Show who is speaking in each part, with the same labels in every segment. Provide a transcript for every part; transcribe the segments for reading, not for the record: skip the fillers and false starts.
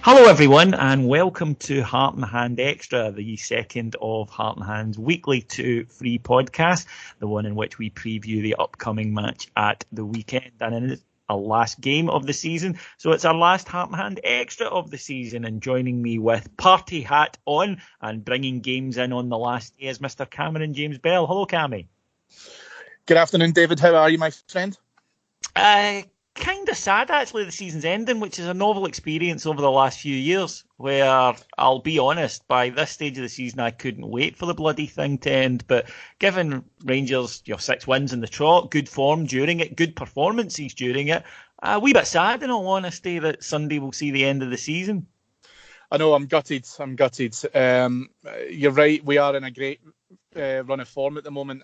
Speaker 1: Hello everyone and welcome to Heart and Hand Extra, the second of Heart and Hand's weekly 2 free podcast, the one in which we preview the upcoming match at the weekend, and it's our last game of the season, so it's our last Heart and Hand Extra of the season. And joining me with party hat on and bringing games in on the last day is Mr. Cameron James Bell. Hello Cammy.
Speaker 2: Good afternoon David, how are you my friend?
Speaker 1: Kind of sad, actually, the season's ending, which is a novel experience over the last few years, where, I'll be honest, by this stage of the season, I couldn't wait for the bloody thing to end. But given Rangers, 6 wins in the trot, good form during it, good performances during it, a wee bit sad, in all honesty, that Sunday will see the end of the season.
Speaker 2: I know, I'm gutted. You're right, we are in a great run of form at the moment.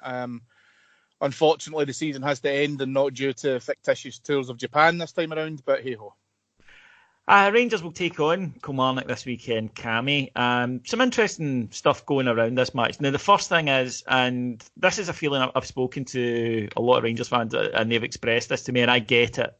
Speaker 2: Unfortunately, the season has to end, and not due to fictitious tours of Japan this time around, but hey-ho.
Speaker 1: Rangers will take on Kilmarnock this weekend, Cammy. Some interesting stuff going around this match. Now, the first thing is, and this is a feeling I've spoken to a lot of Rangers fans, and they've expressed this to me, and I get it.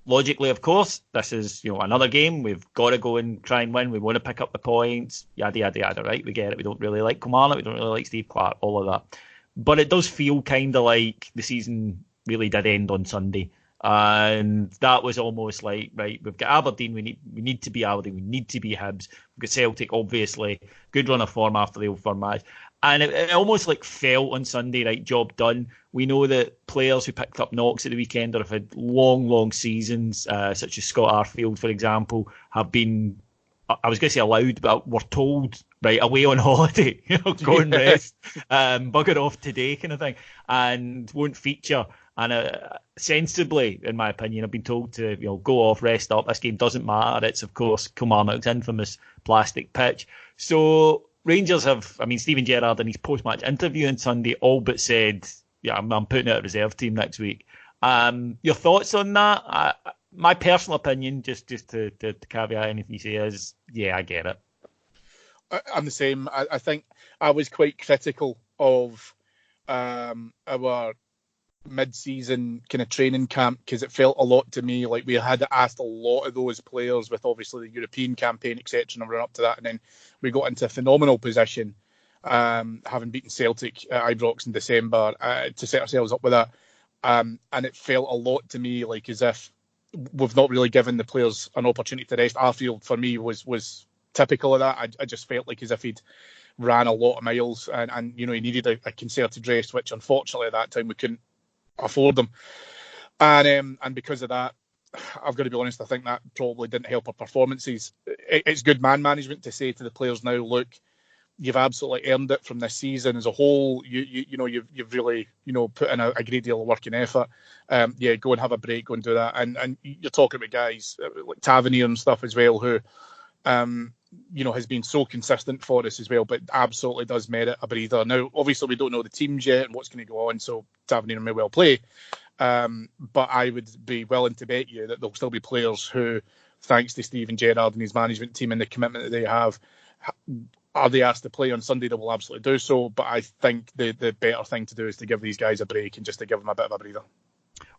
Speaker 1: Logically, of course, this is another game. We've got to go and try and win. We want to pick up the points, yada, yada, yada, right? We get it. We don't really like Kilmarnock. We don't really like Steve Clarke, all of that. But it does feel kind of like the season really did end on Sunday. And that was almost like, right, we've got Aberdeen, we need to be Aberdeen, we need to be Hibs. We've got Celtic, obviously, good run of form after the Old Firm match. And it almost like felt on Sunday, right, job done. We know that players who picked up knocks at the weekend or have had long, long seasons, such as Scott Arfield, for example, have been, I was going to say allowed, but were told, right, away on holiday, go and rest, bugger off today kind of thing, and won't feature. And sensibly, in my opinion, I've been told to go off, rest up. This game doesn't matter. It's, of course, Kilmarnock's infamous plastic pitch. So Rangers have, Steven Gerrard in his post-match interview on Sunday all but said, yeah, I'm putting out a reserve team next week. Your thoughts on that? My personal opinion, just to caveat anything you say, is, yeah, I get it.
Speaker 2: I'm the same. I think I was quite critical of our mid-season kind of training camp, because it felt a lot to me like we had asked a lot of those players with obviously the European campaign, etc., and run up to that, and then we got into a phenomenal position, having beaten Celtic at Ibrox in December, to set ourselves up with that, and it felt a lot to me like as if we've not really given the players an opportunity to rest. Arfield, for me, was typical of that. I just felt like as if he'd ran a lot of miles, and he needed a concerted rest, which unfortunately at that time we couldn't afford them. And because of that, I've got to be honest, I think that probably didn't help our performances. It's good man management to say to the players now, look, you've absolutely earned it from this season as a whole. You've really put in a great deal of work and effort. Go and have a break, go and do that. And you're talking about guys like Tavernier and stuff as well, who has been so consistent for us as well, but absolutely does merit a breather. Now, obviously, we don't know the teams yet and what's going to go on, so Tavernier may well play. But I would be willing to bet you that there'll still be players who, thanks to Steven Gerrard and his management team and the commitment that they have, are they asked to play on Sunday, they will absolutely do so. But I think the better thing to do is to give these guys a break and just to give them a bit of a breather.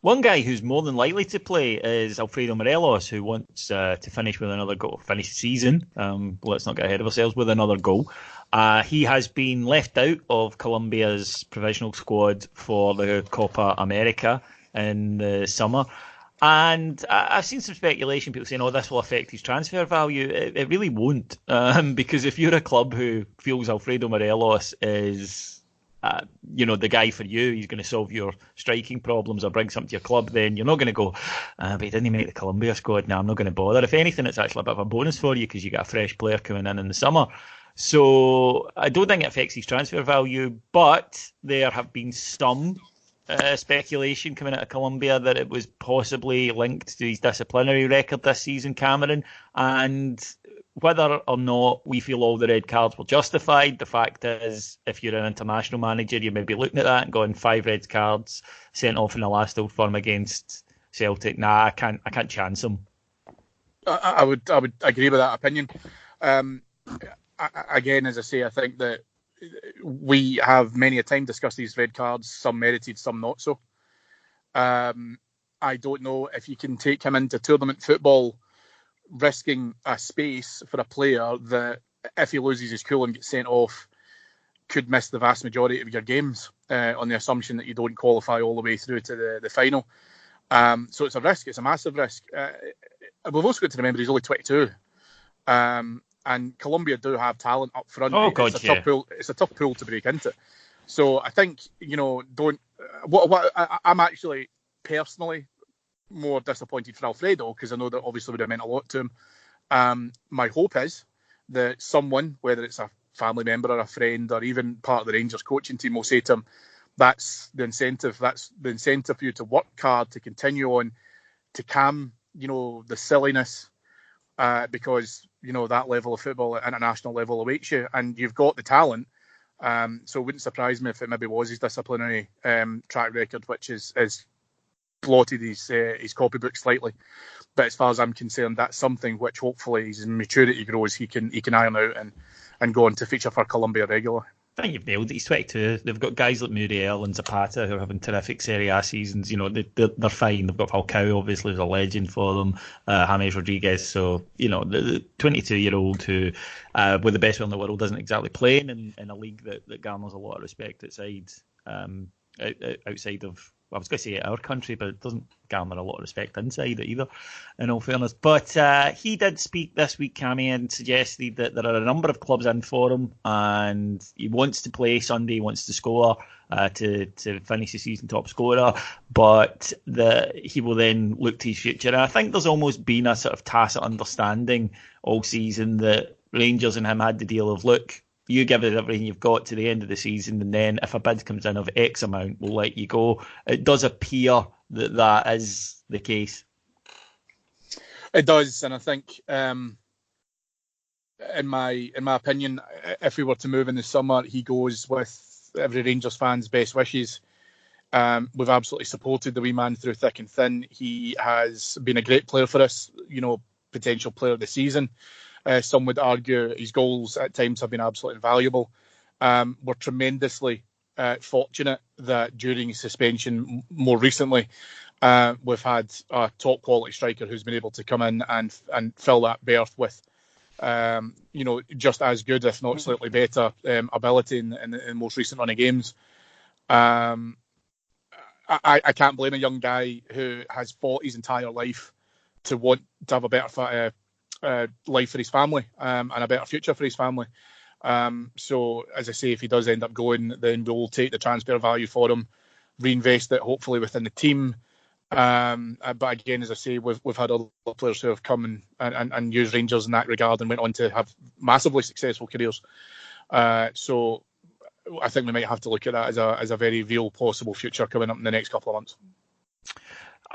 Speaker 1: One guy who's more than likely to play is Alfredo Morelos, who wants to finish with another goal, finish the season. Let's not get ahead of ourselves, with another goal. He has been left out of Colombia's provisional squad for the Copa America in the summer. And I've seen some speculation, people saying, this will affect his transfer value. It really won't, because if you're a club who feels Alfredo Morelos is the guy for you, he's going to solve your striking problems or bring something to your club, then you're not going to go, but he didn't make the Colombia squad, now I'm not going to bother. If anything, it's actually a bit of a bonus for you because you got a fresh player coming in the summer. So I don't think it affects his transfer value, but there have been some speculation coming out of Colombia that it was possibly linked to his disciplinary record this season, Cameron, and whether or not we feel all the red cards were justified, the fact is, if you're an international manager, you may be looking at that and going, 5 red cards sent off in the last Old Firm against Celtic. Nah, I can't chance him.
Speaker 2: I would agree with that opinion. Again, as I say, I think that we have many a time discussed these red cards, some merited, some not so. I don't know if you can take him into tournament football risking a space for a player that, if he loses his cool and gets sent off, could miss the vast majority of your games on the assumption that you don't qualify all the way through to the final. So it's a risk. It's a massive risk. We've also got to remember he's only 22. And Colombia do have talent up front.
Speaker 1: Oh, God,
Speaker 2: it's a tough pool to break into. So I think, I'm actually personally more disappointed for Alfredo, because I know that obviously would have meant a lot to him. My hope is that someone, whether it's a family member or a friend or even part of the Rangers coaching team, will say to him, that's the incentive. That's the incentive for you to work hard, to continue on, to calm, the silliness, because, that level of football at international level awaits you, and you've got the talent. So it wouldn't surprise me if it maybe was his disciplinary track record, which is blotted his copybook slightly. But as far as I'm concerned, that's something which hopefully, as his maturity grows, he can iron out and go on to feature for Colombia regularly.
Speaker 1: I think you've nailed it. He's 22. They've got guys like Muriel and Zapata who are having terrific Serie A seasons. They're fine. They've got Falcao, obviously, who's a legend for them. James Rodriguez. So, the 22-year-old who, with the best one in the world, isn't exactly playing in a league that garners a lot of respect outside of, I was going to say our country, but it doesn't garner a lot of respect inside it either, in all fairness. But he did speak this week, Cammy, and suggested that there are a number of clubs in for him, and he wants to play Sunday, he wants to score to finish the season top scorer, but he will then look to his future. And I think there's almost been a sort of tacit understanding all season that Rangers and him had the deal of, look, you give it everything you've got to the end of the season, and then if a bid comes in of X amount, we'll let you go. It does appear that is the case.
Speaker 2: It does, and I think, in my opinion, if we were to move in the summer, he goes with every Rangers fan's best wishes. We've absolutely supported the wee man through thick and thin. He has been a great player for us, potential player of the season. Some would argue his goals at times have been absolutely invaluable. We're tremendously fortunate that during his suspension more recently, we've had a top quality striker who's been able to come in and fill that berth with, just as good, if not slightly better, ability in the most recent run of games. I can't blame a young guy who has fought his entire life to want to have a better life for his family, and a better future for his family. So, as I say, if he does end up going, then we'll take the transfer value for him, reinvest it hopefully within the team. But again, as I say, we've had other players who have come and used Rangers in that regard and went on to have massively successful careers. So I think we might have to look at that as a very real possible future coming up in the next couple of months.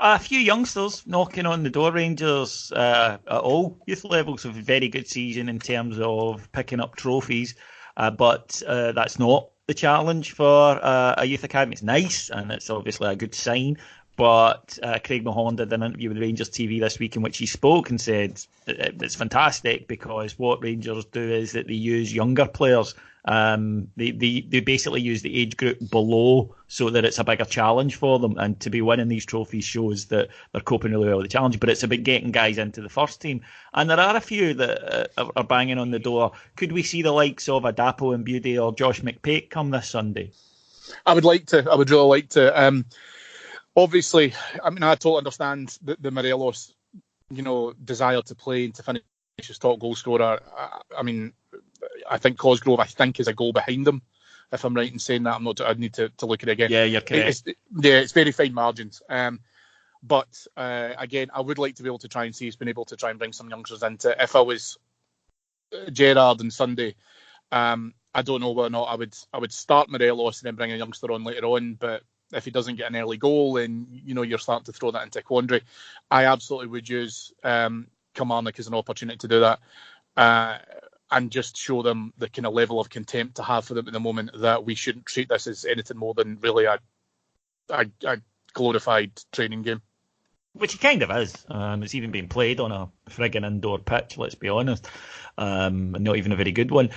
Speaker 1: A few youngsters knocking on the door. Rangers at all youth levels have a very good season in terms of picking up trophies, but that's not the challenge for a youth academy. It's nice and it's obviously a good sign, but Craig Mahon did an interview with Rangers TV this week in which he spoke and said it's fantastic because what Rangers do is that they use younger players. They basically use the age group below so that it's a bigger challenge for them, and to be winning these trophies shows that they're coping really well with the challenge, but it's about getting guys into the first team, and there are a few that are banging on the door. Could we see the likes of Adapo and Beauty or Josh McPake come this Sunday?
Speaker 2: I would really like to. Obviously, I totally understand the Morelos desire to play and to finish as top goal scorer. I think Cosgrove, is a goal behind him. If I'm right in saying that, I'd need to look at it again.
Speaker 1: Yeah, you're correct.
Speaker 2: It's very fine margins. But again, I would like to be able to try and see he's been able to try and bring some youngsters into it. If I was Gerrard on Sunday, I don't know whether or not I would start Morelos and then bring a youngster on later on. But if he doesn't get an early goal, then you're starting to throw that into a quandary. I absolutely would use Kilmarnock as an opportunity to do that. And just show them the kind of level of contempt to have for them at the moment, that we shouldn't treat this as anything more than really a glorified training game.
Speaker 1: Which it kind of is. It's even being played on a frigging indoor pitch, let's be honest. And not even a very good one.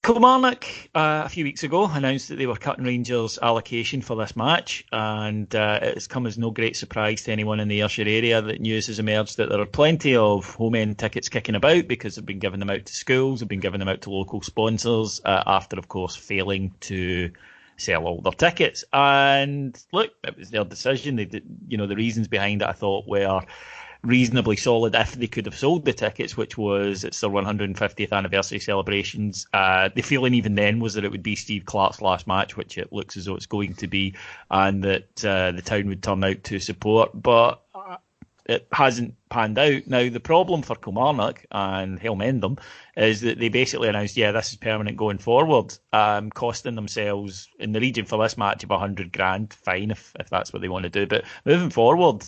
Speaker 1: Kilmarnock, a few weeks ago, announced that they were cutting Rangers' allocation for this match, and it's come as no great surprise to anyone in the Ayrshire area that news has emerged that there are plenty of home end tickets kicking about because they've been giving them out to schools, they've been giving them out to local sponsors, after, of course, failing to sell all their tickets. And look, it was their decision. They did, the reasons behind it, I thought, were reasonably solid if they could have sold the tickets, which was it's their 150th anniversary celebrations. The feeling even then was that it would be Steve Clarke's last match, which it looks as though it's going to be, and that the town would turn out to support. But it hasn't panned out. Now, the problem for Kilmarnock, and he'll mend them, is that they basically announced, this is permanent going forward, costing themselves in the region for this match of 100 grand. Fine, if that's what they want to do. But moving forward,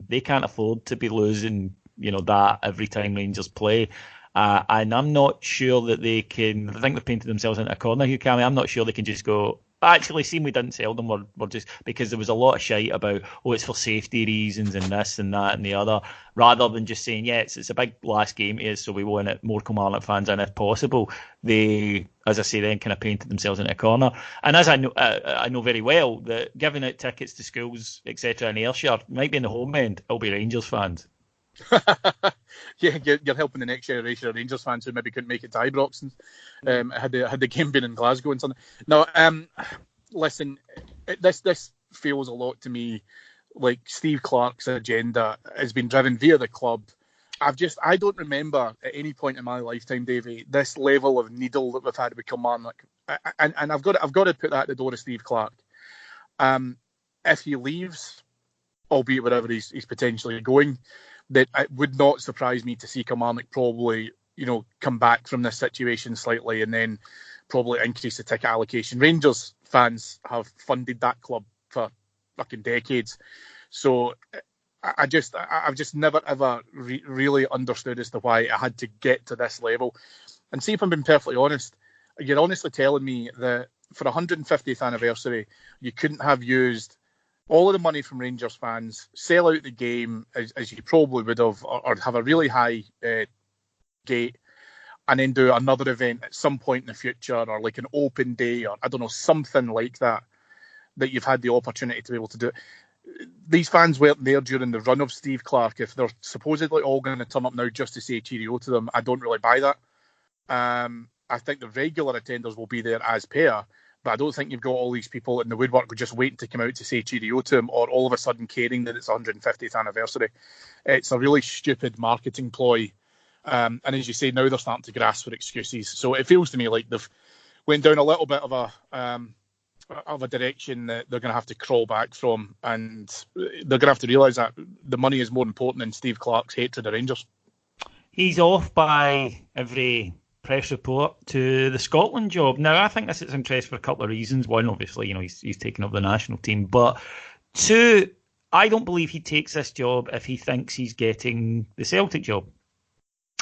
Speaker 1: they can't afford to be losing, that every time Rangers play. And I'm not sure that they can. I think they've painted themselves into a corner here, Cammy. I'm not sure they can just go, actually, seeing we didn't sell them, we're just, because there was a lot of shite about, it's for safety reasons and this and that and the other, rather than just saying, it's a big last game to us, so we want it more Kilmarnock fans in if possible. They, as I say, then kind of painted themselves into a corner. And as I know very well, that giving out tickets to schools, etc. in Ayrshire might be in the home end, it'll be Rangers fans.
Speaker 2: Yeah, you're helping the next generation of Rangers fans who maybe couldn't make it to Ibrox and had the game been in Glasgow and something. No, listen, this feels a lot to me like Steve Clarke's agenda has been driven via the club. I don't remember at any point in my lifetime, Davey, this level of needle that we've had with Kilmarnock, and I've got to put that at the door of Steve Clarke. If he leaves, albeit wherever he's potentially going, that it would not surprise me to see Kilmarnock probably, come back from this situation slightly and then probably increase the ticket allocation. Rangers fans have funded that club for fucking decades. So I've just never ever really understood as to why it had to get to this level. And see, if I'm being perfectly honest, you're honestly telling me that for 150th anniversary, you couldn't have used all of the money from Rangers fans, sell out the game as you probably would have, or have a really high gate, and then do another event at some point in the future, or like an open day, or I don't know, something like that you've had the opportunity to be able to do. These fans weren't there during the run of Steve Clarke. If they're supposedly all going to turn up now just to say cheerio to them, I don't really buy that. I think the regular attenders will be there as per, but I don't think you've got all these people in the woodwork who just waiting to come out to say cheerio to him, or all of a sudden caring that it's 150th anniversary. It's a really stupid marketing ploy. And as you say, now they're starting to grasp for excuses. So it feels to me like they've went down a little bit of a direction that they're going to have to crawl back from, and they're going to have to realise that the money is more important than Steve Clarke's hatred of Rangers.
Speaker 1: He's off by every press report to the Scotland job. Now, I think this is interest for a couple of reasons. One, obviously, he's taken up the national team. But two, I don't believe he takes this job if he thinks he's getting the Celtic job.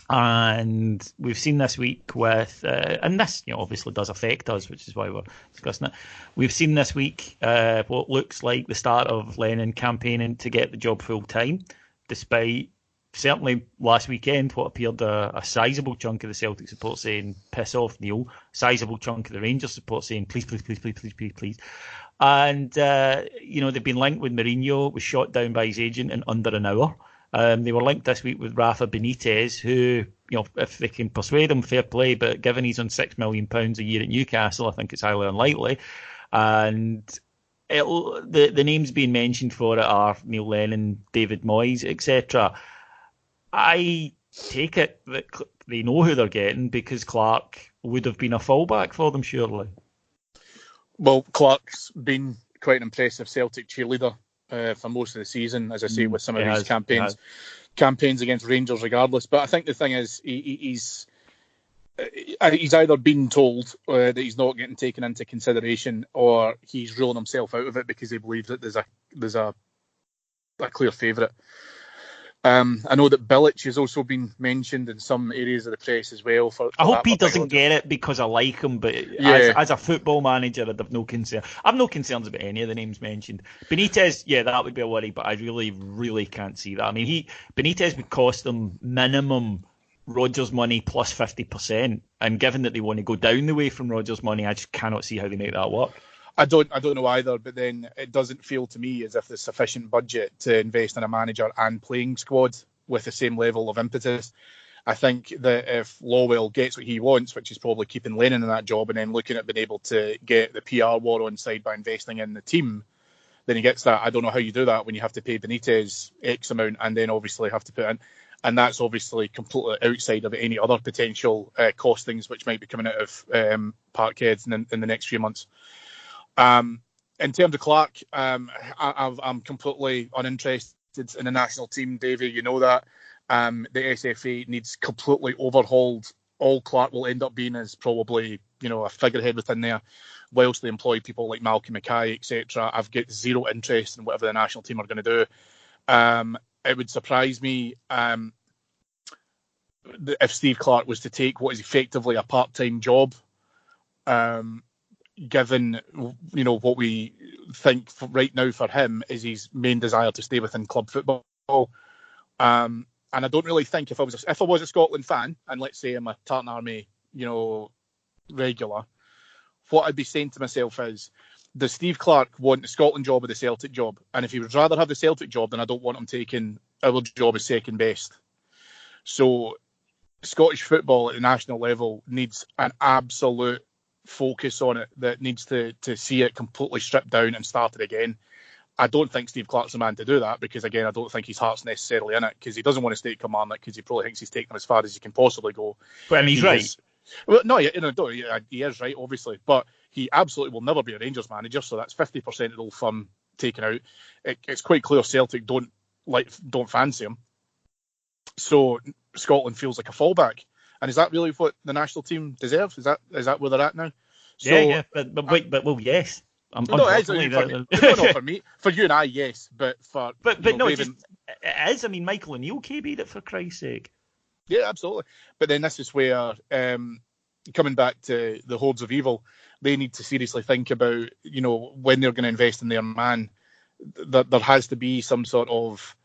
Speaker 1: And we've seen this week with, and this obviously does affect us, which is why we're discussing it. We've seen this week what looks like the start of Lennon campaigning to get the job full time, despite certainly last weekend what appeared a sizable chunk of the Celtic support saying piss off Neil, sizable chunk of the Rangers support saying please, please, please, please, please, please, please. And they've been linked with Mourinho, was shot down by his agent in under an hour. They were linked this week with Rafa Benitez, who, if they can persuade him, fair play, but given he's on £6 million a year at Newcastle, I think it's highly unlikely. And the names being mentioned for it are Neil Lennon, David Moyes, etc. I take it that they know who they're getting because Clarke would have been a fallback for them, surely.
Speaker 2: Well, Clarke's been quite an impressive Celtic cheerleader for most of the season, as I say, with some of these campaigns against Rangers regardless. But I think the thing is, he's either been told that he's not getting taken into consideration, or he's ruling himself out of it because he believes that there's a clear favourite. I know that Bilic has also been mentioned in some areas of the press as well.
Speaker 1: I hope he doesn't get it because I like him, but as a football manager, I'd have no concern. I have no concerns about any of the names mentioned. Benitez, that would be a worry, but I really, really can't see that. I mean, Benitez would cost them minimum Rodgers money plus 50%, and given that they want to go down the way from Rodgers money, I just cannot see how they make that work.
Speaker 2: I don't know either, but then it doesn't feel to me as if there's sufficient budget to invest in a manager and playing squad with the same level of impetus. I think that if Lawwell gets what he wants, which is probably keeping Lennon in that job and then looking at being able to get the PR war on side by investing in the team, then he gets that. I don't know how you do that when you have to pay Benitez X amount and then obviously have to put in. And that's obviously completely outside of any other potential costings which might be coming out of Parkhead in the next few months. In terms of Clark, I'm completely uninterested in the national team, Davey. You know that. The SFA needs completely overhauled. All Clark will end up being is probably, a figurehead within there, whilst they employ people like Malcolm Mackay, etc. I've got zero interest in whatever the national team are going to do. It would surprise me if Steve Clark was to take what is effectively a part-time job, given what we think right now for him is his main desire to stay within club football. And I don't really think if I was a Scotland fan, and let's say I'm a Tartan Army, regular, what I'd be saying to myself is, does Steve Clark want the Scotland job or the Celtic job? And if he would rather have the Celtic job, then I don't want him taking our job as second best. So Scottish football at the national level needs an absolute focus on it that needs to see it completely stripped down and started again. I don't think Steve Clark's the man to do that because, again, I don't think his heart's necessarily in it because he doesn't want to stay at Kilmarnock because he probably thinks he's taken them as far as he can possibly go.
Speaker 1: But and he's right.
Speaker 2: Well, no, he is right, obviously, but he absolutely will never be a Rangers manager, so that's 50% of the old firm taken out. It's quite clear Celtic don't fancy him. So Scotland feels like a fallback. And is that really what the national team deserves? Is that where they're at now? So,
Speaker 1: yeah, but yes.
Speaker 2: No, it is not for me. For you and I, yes, but for
Speaker 1: no, it is. I mean, Michael O'Neill KB'd it for Christ's sake.
Speaker 2: Yeah, absolutely. But then this is where, coming back to the hordes of evil, they need to seriously think about, when they're going to invest in their man, that there has to be some sort of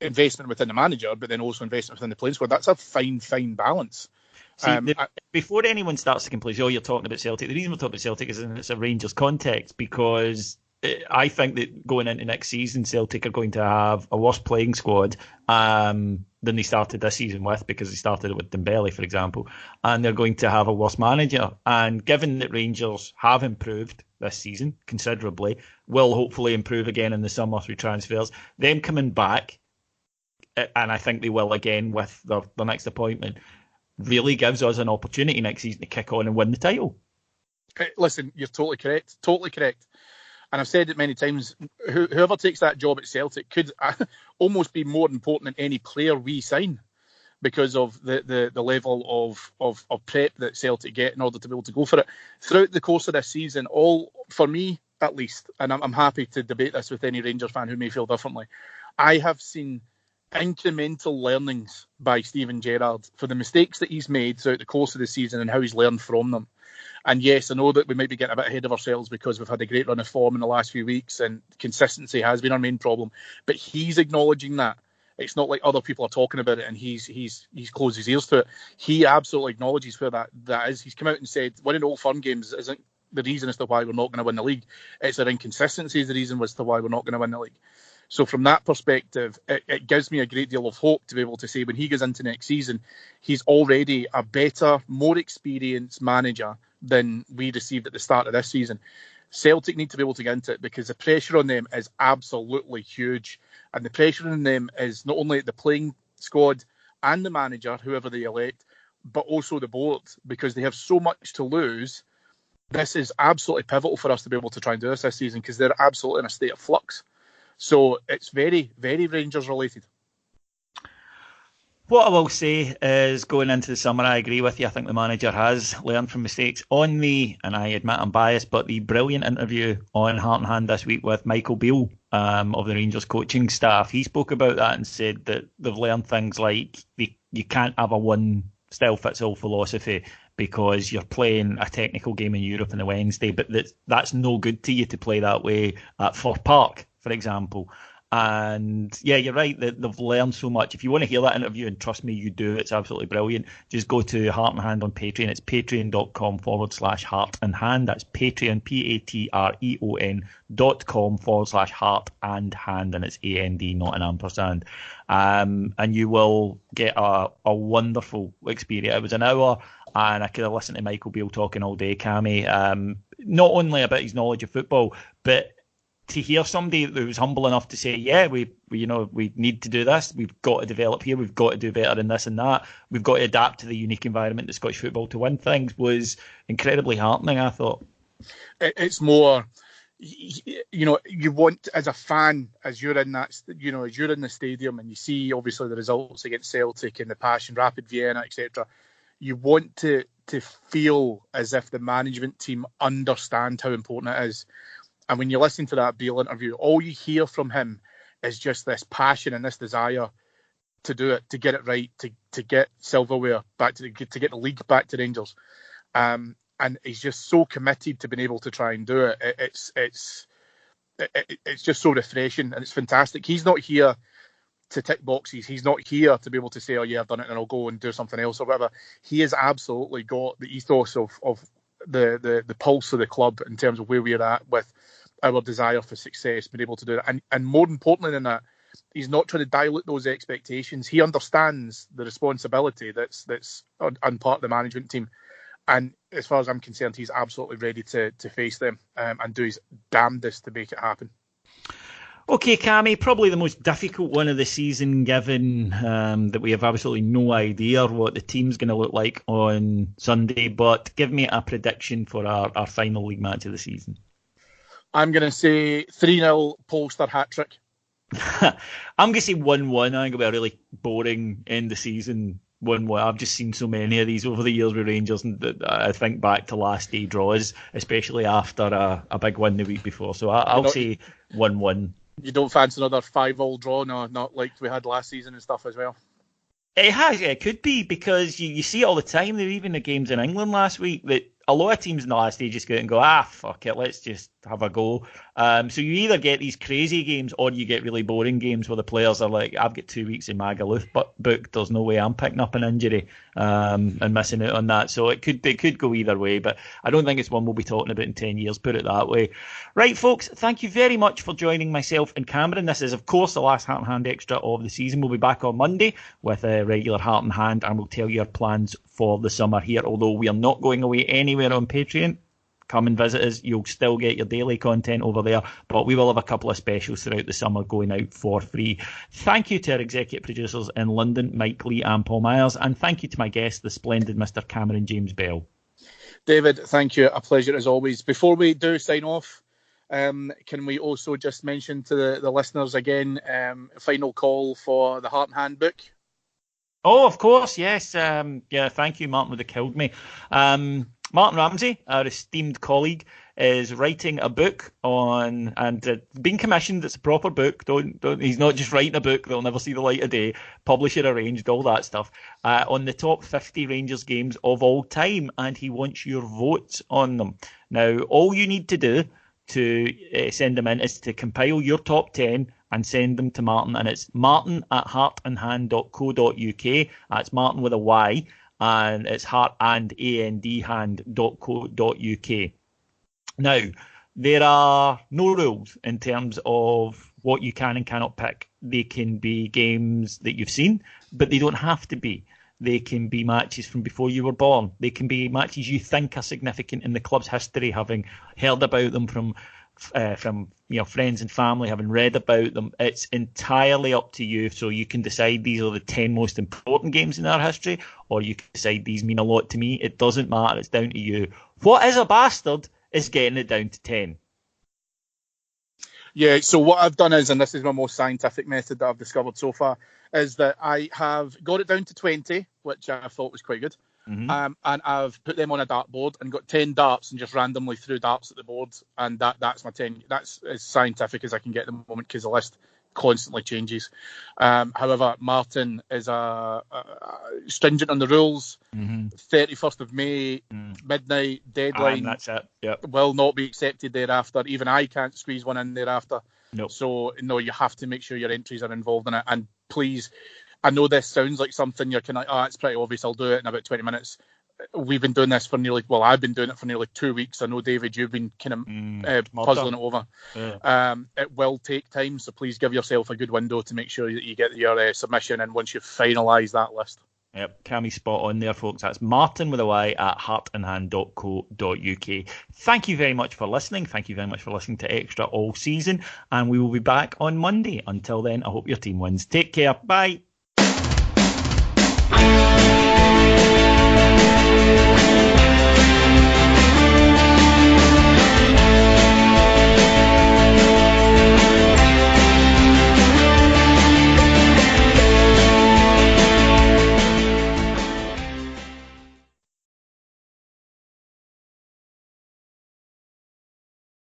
Speaker 2: investment within the manager, but then also investment within the playing squad. That's a fine balance.
Speaker 1: See, before anyone starts to complain, you're talking about Celtic. The reason we're talking about Celtic is in it's a Rangers context because I think that going into next season, Celtic are going to have a worse playing squad than they started this season with because they started it with Dembele, for example, and they're going to have a worse manager. And given that Rangers have improved this season considerably, will hopefully improve again in the summer through transfers, them coming back, and I think they will again with their next appointment, really gives us an opportunity next season to kick on and win the title.
Speaker 2: Listen, you're totally correct. And I've said it many times, whoever takes that job at Celtic could almost be more important than any player we sign because of the level of prep that Celtic get in order to be able to go for it. Throughout the course of this season, all, for me at least, and I'm happy to debate this with any Rangers fan who may feel differently, I have seen incremental learnings by Steven Gerrard for the mistakes that he's made throughout the course of the season and how he's learned from them. And yes, I know that we might be getting a bit ahead of ourselves because we've had a great run of form in the last few weeks and consistency has been our main problem. But he's acknowledging that. It's not like other people are talking about it and he's closed his ears to it. He absolutely acknowledges where that is. He's come out and said winning Old Firm games isn't the reason as to why we're not going to win the league. It's our inconsistency is the reason as to why we're not going to win the league. So from that perspective, it gives me a great deal of hope to be able to say when he goes into next season, he's already a better, more experienced manager than we received at the start of this season. Celtic need to be able to get into it because the pressure on them is absolutely huge. And the pressure on them is not only the playing squad and the manager, whoever they elect, but also the board because they have so much to lose. This is absolutely pivotal for us to be able to try and do this season because they're absolutely in a state of flux. So it's very, very Rangers related.
Speaker 1: What I will say is going into the summer, I agree with you. I think the manager has learned from mistakes. On the, and I admit I'm biased, but the brilliant interview on Heart and Hand this week with Michael Beale of the Rangers coaching staff, he spoke about that and said that they've learned things like you can't have a one-style-fits-all philosophy because you're playing a technical game in Europe on a Wednesday, but that's no good to you to play that way at Fir Park, for example. And yeah, you're right that they've learned so much. If you want to hear that interview, and trust me, you do, it's absolutely brilliant. Just go to Heart and Hand on Patreon. It's patreon.com/Heart and Hand. That's Patreon, patreon.com/Heart and Hand, and it's AND, not an ampersand. And you will get a wonderful experience. It was an hour, and I could have listened to Michael Beale talking all day, Cammy, not only about his knowledge of football, but to hear somebody who was humble enough to say, yeah, we need to do this, we've got to develop here, we've got to do better in this and that, we've got to adapt to the unique environment of Scottish football to win things, was incredibly heartening, I thought.
Speaker 2: It's more, you want, as a fan, as you're in that, as you're in the stadium and you see obviously the results against Celtic and the passion, Rapid Vienna, etc., you want to feel as if the management team understand how important it is. And when you listen to that Beale interview, all you hear from him is just this passion and this desire to do it, to get it right, to get silverware back to get the league back to Rangers. And he's just so committed to being able to try and do it. It's just so refreshing and it's fantastic. He's not here to tick boxes. He's not here to be able to say, oh yeah, I've done it and I'll go and do something else or whatever. He has absolutely got the ethos of the pulse of the club in terms of where we're at with our desire for success, being able to do it. And more importantly than that, he's not trying to dilute those expectations. He understands the responsibility that's on part of the management team. And as far as I'm concerned, he's absolutely ready to face them and do his damnedest to make it happen.
Speaker 1: Okay, Cammy, probably the most difficult one of the season, given that we have absolutely no idea what the team's going to look like on Sunday. But give me a prediction for our final league match of the season.
Speaker 2: I'm going to say 3-0 Polster hat-trick.
Speaker 1: I'm going to say 1-1. I think it'll be a really boring end of season 1-1. I've just seen so many of these over the years with Rangers, and I think back to last day draws, especially after a big win the week before. So I'll say 1-1. You
Speaker 2: don't fancy another 5-5 draw, no, not like we had last season and stuff as well?
Speaker 1: It could be, because you see it all the time. There were even the games in England last week that a lot of teams in the last day just go out and go, fuck it, let's just have a go. So you either get these crazy games or you get really boring games where the players are like, I've got 2 weeks in Magaluf booked, there's no way I'm picking up an injury and missing out on that. So it could go either way, but I don't think it's one we'll be talking about in 10 years, put it that way. Right, folks, thank you very much for joining myself and Cameron. This is, of course, the last Heart and Hand Extra of the season. We'll be back on Monday with a regular Heart and Hand, and we'll tell you our plans for the summer here, although we are not going away anywhere on Patreon. Come and visit us. You'll still get your daily content over there, but we will have a couple of specials throughout the summer going out for free. Thank you to our executive producers in London, Mike Lee and Paul Myers, and thank you to my guest, the splendid Mr. Cameron James Bell.
Speaker 2: David, thank you. A pleasure as always. Before we do sign off, can we also just mention to the listeners again, final call for the Heart and Hand book?
Speaker 1: Oh, of course, yes. Thank you, Martin would have killed me. Martin Ramsey, our esteemed colleague, is writing a book on, and being commissioned. It's a proper book. Don't. He's not just writing a book that'll never see the light of day. Publisher arranged, all that stuff. On the top 50 Rangers games of all time, and he wants your votes on them. Now, all you need to do to send them in is to compile your top 10 and send them to Martin, and it's martin@heartandhand.co.uk. That's Martin with a Y, and it's heartandhand.co.uk. Now, there are no rules in terms of what you can and cannot pick. They can be games that you've seen, but they don't have to be. They can be matches from before you were born. They can be matches you think are significant in the club's history, having heard about them from friends and family, having read about them. It's entirely up to you. So you can decide these are the 10 most important games in our history, or you can decide these mean a lot to me. It doesn't matter. It's down to you. What is a bastard is getting it down to 10.
Speaker 2: Yeah, so what I've done is, and this is my most scientific method that I've discovered so far, is that I have got it down to 20, which I thought was quite good. Mm-hmm. And I've put them on a dartboard and got 10 darts and just randomly threw darts at the board. And that's my 10. That's as scientific as I can get at the moment, because the list constantly changes. However, Martin is stringent on the rules. Mm-hmm. 31st of May, midnight deadline.
Speaker 1: And that's it. Yep.
Speaker 2: Will not be accepted thereafter. Even I can't squeeze one in thereafter.
Speaker 1: Nope.
Speaker 2: So, no, you have to make sure your entries are involved in it. And please, I know this sounds like something you're kind of, it's pretty obvious, I'll do it in about 20 minutes. We've been doing this for I've been doing it for nearly 2 weeks. I know, David, you've been kind of puzzling it over.
Speaker 1: Yeah.
Speaker 2: It will take time, so please give yourself a good window to make sure that you get your submission in once you've finalised that list.
Speaker 1: Yep, Cammy spot on there, folks. That's Martin with a Y at heartandhand.co.uk. Thank you very much for listening. Thank you very much for listening to Extra all season. And we will be back on Monday. Until then, I hope your team wins. Take care. Bye.